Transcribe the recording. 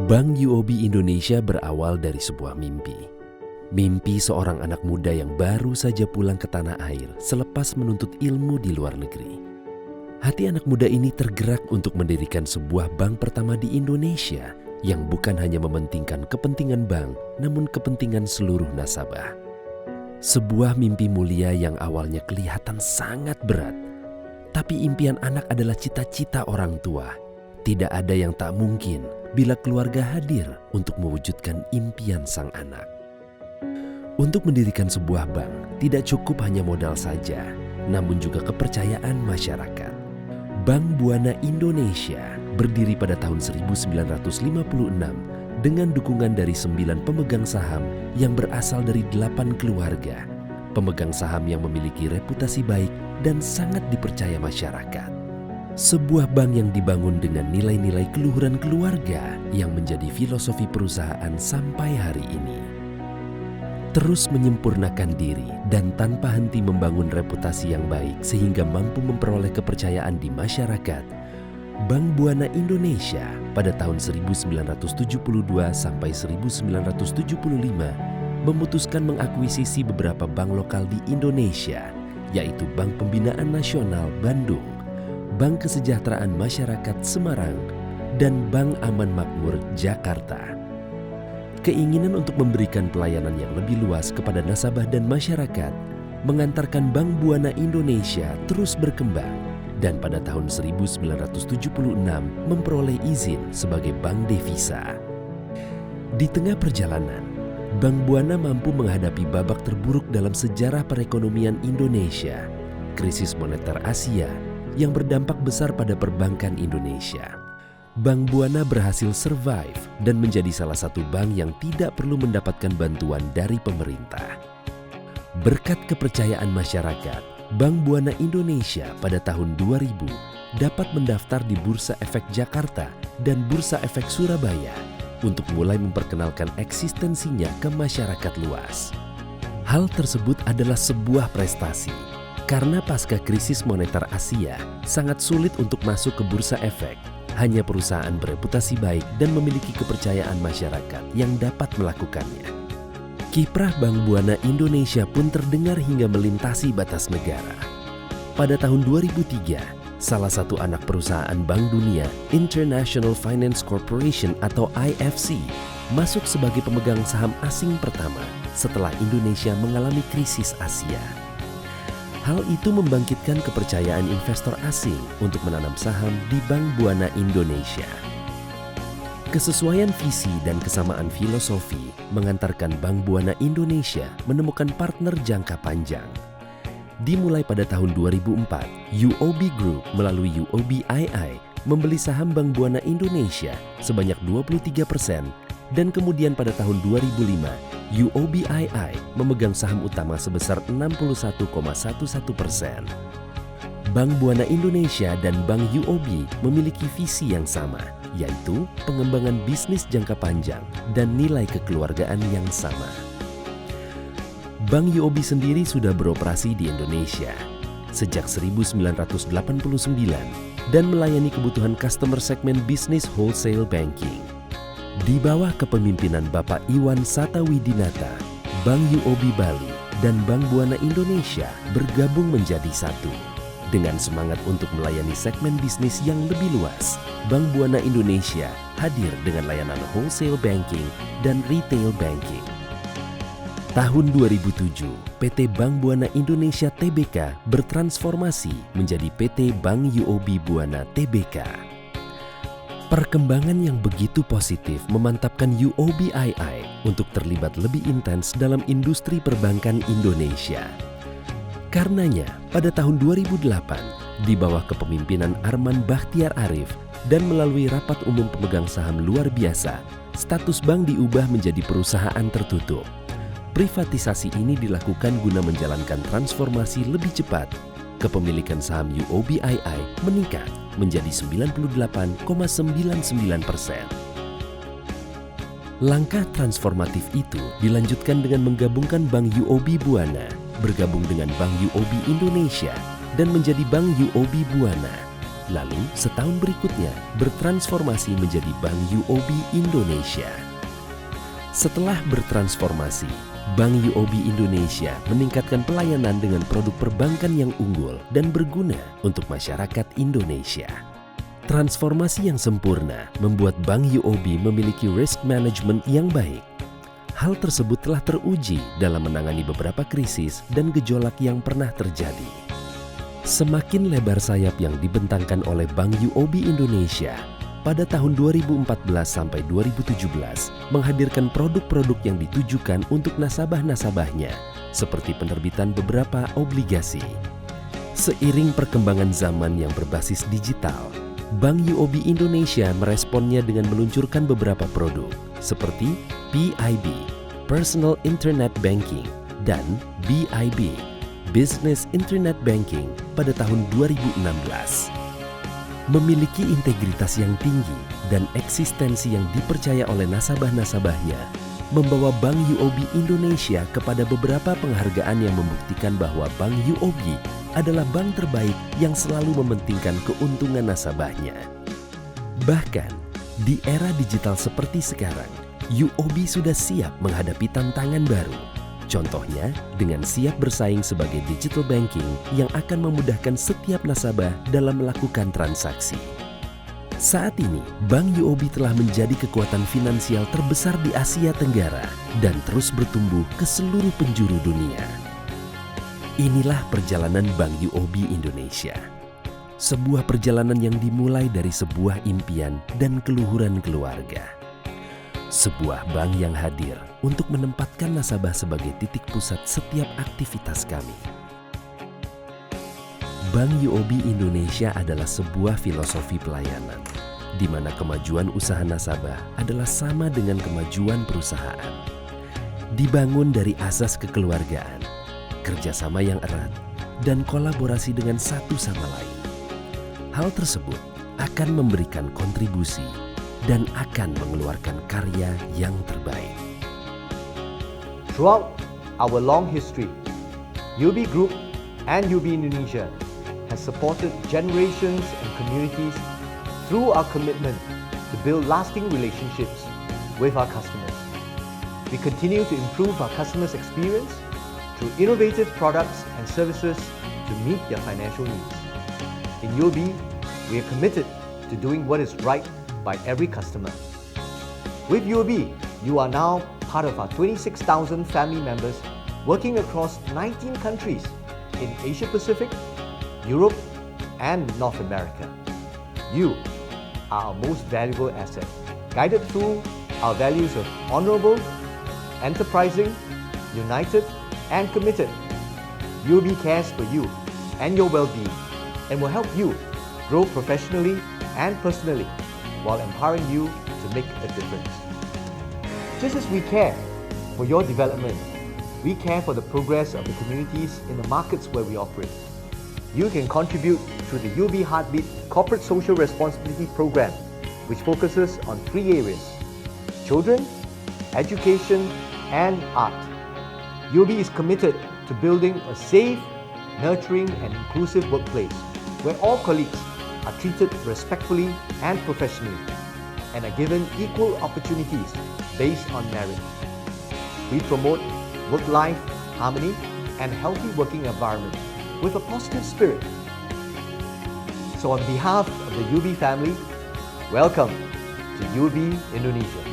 Bank UOB Indonesia berawal dari sebuah mimpi. Mimpi seorang anak muda yang baru saja pulang ke tanah air selepas menuntut ilmu di luar negeri. Hati anak muda ini tergerak untuk mendirikan sebuah bank pertama di Indonesia yang bukan hanya mementingkan kepentingan bank, namun kepentingan seluruh nasabah. Sebuah mimpi mulia yang awalnya kelihatan sangat berat, tapi impian anak adalah cita-cita orang tua. Tidak ada yang tak mungkin bila keluarga hadir untuk mewujudkan impian sang anak. Untuk mendirikan sebuah bank, tidak cukup hanya modal saja, namun juga kepercayaan masyarakat. Bank Buana Indonesia berdiri pada tahun 1956 dengan dukungan dari 9 pemegang saham yang berasal dari 8 keluarga. Pemegang saham yang memiliki reputasi baik dan sangat dipercaya masyarakat. Sebuah bank yang dibangun dengan nilai-nilai keluhuran keluarga yang menjadi filosofi perusahaan sampai hari ini. Terus menyempurnakan diri dan tanpa henti membangun reputasi yang baik sehingga mampu memperoleh kepercayaan di masyarakat, Bank Buana Indonesia pada tahun 1972 sampai 1975 memutuskan mengakuisisi beberapa bank lokal di Indonesia, yaitu Bank Pembinaan Nasional Bandung, Bank Kesejahteraan Masyarakat Semarang, dan Bank Aman Makmur Jakarta. Keinginan untuk memberikan pelayanan yang lebih luas kepada nasabah dan masyarakat mengantarkan Bank Buana Indonesia terus berkembang dan pada tahun 1976 memperoleh izin sebagai bank devisa. Di tengah perjalanan, Bank Buana mampu menghadapi babak terburuk dalam sejarah perekonomian Indonesia, krisis moneter Asia, yang berdampak besar pada perbankan Indonesia. Bank Buana berhasil survive dan menjadi salah satu bank yang tidak perlu mendapatkan bantuan dari pemerintah. Berkat kepercayaan masyarakat, Bank Buana Indonesia pada tahun 2000 dapat mendaftar di Bursa Efek Jakarta dan Bursa Efek Surabaya untuk mulai memperkenalkan eksistensinya ke masyarakat luas. Hal tersebut adalah sebuah prestasi. Karena pasca krisis moneter Asia, sangat sulit untuk masuk ke bursa efek. Hanya perusahaan bereputasi baik dan memiliki kepercayaan masyarakat yang dapat melakukannya. Kiprah Bank Buana Indonesia pun terdengar hingga melintasi batas negara. Pada tahun 2003, salah satu anak perusahaan Bank Dunia, International Finance Corporation atau IFC, masuk sebagai pemegang saham asing pertama setelah Indonesia mengalami krisis Asia. Hal itu membangkitkan kepercayaan investor asing untuk menanam saham di Bank Buana Indonesia. Kesesuaian visi dan kesamaan filosofi mengantarkan Bank Buana Indonesia menemukan partner jangka panjang. Dimulai pada tahun 2004, UOB Group melalui UOB-II membeli saham Bank Buana Indonesia sebanyak 23%, dan kemudian pada tahun 2005, UOB-II memegang saham utama sebesar 61,11%. Bank Buana Indonesia dan Bank UOB memiliki visi yang sama, yaitu pengembangan bisnis jangka panjang dan nilai kekeluargaan yang sama. Bank UOB sendiri sudah beroperasi di Indonesia sejak 1989 dan melayani kebutuhan customer segmen bisnis wholesale banking. Di bawah kepemimpinan Bapak Iwan Satawidinata, Bank UOB Bali dan Bank Buana Indonesia bergabung menjadi satu. Dengan semangat untuk melayani segmen bisnis yang lebih luas, Bank Buana Indonesia hadir dengan layanan wholesale banking dan retail banking. Tahun 2007, PT Bank Buana Indonesia Tbk bertransformasi menjadi PT Bank UOB Buana Tbk. Perkembangan yang begitu positif memantapkan UOB-II untuk terlibat lebih intens dalam industri perbankan Indonesia. Karenanya, pada tahun 2008, di bawah kepemimpinan Arman Bakhtiar Arif dan melalui rapat umum pemegang saham luar biasa, status bank diubah menjadi perusahaan tertutup. Privatisasi ini dilakukan guna menjalankan transformasi lebih cepat. Kepemilikan saham UOB-II meningkat menjadi 98,99%. Langkah transformatif itu dilanjutkan dengan menggabungkan Bank UOB Buana, bergabung dengan Bank UOB Indonesia, dan menjadi Bank UOB Buana. Lalu setahun berikutnya bertransformasi menjadi Bank UOB Indonesia. Setelah bertransformasi, Bank UOB Indonesia meningkatkan pelayanan dengan produk perbankan yang unggul dan berguna untuk masyarakat Indonesia. Transformasi yang sempurna membuat Bank UOB memiliki risk management yang baik. Hal tersebut telah teruji dalam menangani beberapa krisis dan gejolak yang pernah terjadi. Semakin lebar sayap yang dibentangkan oleh Bank UOB Indonesia pada tahun 2014 sampai 2017 menghadirkan produk-produk yang ditujukan untuk nasabah-nasabahnya seperti penerbitan beberapa obligasi. Seiring perkembangan zaman yang berbasis digital, Bank UOB Indonesia meresponnya dengan meluncurkan beberapa produk seperti PIB, Personal Internet Banking, dan BIB, Business Internet Banking pada tahun 2016. Memiliki integritas yang tinggi dan eksistensi yang dipercaya oleh nasabah-nasabahnya, membawa Bank UOB Indonesia kepada beberapa penghargaan yang membuktikan bahwa Bank UOB adalah bank terbaik yang selalu mementingkan keuntungan nasabahnya. Bahkan, di era digital seperti sekarang, UOB sudah siap menghadapi tantangan baru. Contohnya, dengan siap bersaing sebagai digital banking yang akan memudahkan setiap nasabah dalam melakukan transaksi. Saat ini, Bank UOB telah menjadi kekuatan finansial terbesar di Asia Tenggara dan terus bertumbuh ke seluruh penjuru dunia. Inilah perjalanan Bank UOB Indonesia. Sebuah perjalanan yang dimulai dari sebuah impian dan keluhuran keluarga. Sebuah bank yang hadir untuk menempatkan nasabah sebagai titik pusat setiap aktivitas kami. Bank UOB Indonesia adalah sebuah filosofi pelayanan, di mana kemajuan usaha nasabah adalah sama dengan kemajuan perusahaan. Dibangun dari asas kekeluargaan, kerjasama yang erat, dan kolaborasi dengan satu sama lain. Hal tersebut akan memberikan kontribusi dan akan mengeluarkan karya yang terbaik. Throughout our long history, UOB Group and UOB Indonesia has supported generations and communities through our commitment to build lasting relationships with our customers. We continue to improve our customers' experience through innovative products and services to meet their financial needs. In UOB, we are committed to doing what is right by every customer. With UOB, you are now part of our 26,000 family members working across 19 countries in Asia Pacific, Europe, and North America. You are our most valuable asset, guided through our values of honorable, enterprising, united, and committed. UOB cares for you and your well-being and will help you grow professionally and personally while empowering you to make a difference. Just as we care for your development, we care for the progress of the communities in the markets where we operate. You can contribute through the UOB Heartbeat Corporate Social Responsibility Program, which focuses on 3 areas: children, education, and art. UOB is committed to building a safe, nurturing, and inclusive workplace where all colleagues are treated respectfully and professionally and are given equal opportunities based on merit. We promote work-life harmony and healthy working environment with a positive spirit. So on behalf of the UOB family, welcome to UOB Indonesia.